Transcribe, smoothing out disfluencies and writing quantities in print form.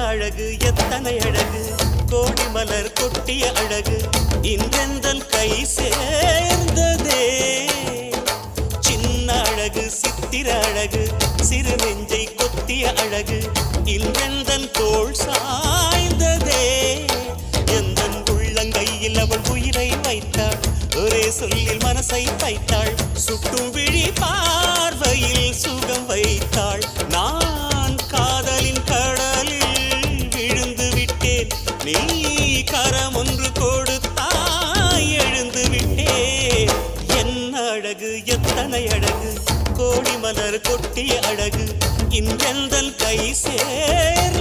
அழகு எத்தனை அழகு கோடி மலர் கொட்டிய அழகு இன்றெந்தன் கை சேர்ந்ததே சின்ன அழகு சித்திர அழகு சிறு நெஞ்சை கொத்திய அழகு இன்றெந்தன் தோள் சாய்ந்ததே எந்தன் உள்ளங்கையில் அவள் உயிரை வைத்தாள் ஒரே சொல்லில் மனசை வைத்தாள் சுட்டும் விழி பார்வையில் சுகம் வைத்தாள் நான் காதலின் கடலில் விழுந்து விட்டேன் நீ கரம் ஒன்று கொடுத்தாய் எழுந்து விட்டேன் என்ன அழகு எத்தனை அழகு கோடி மலர் கொட்டிய அழகு இன்றெந்தன் கை சேர்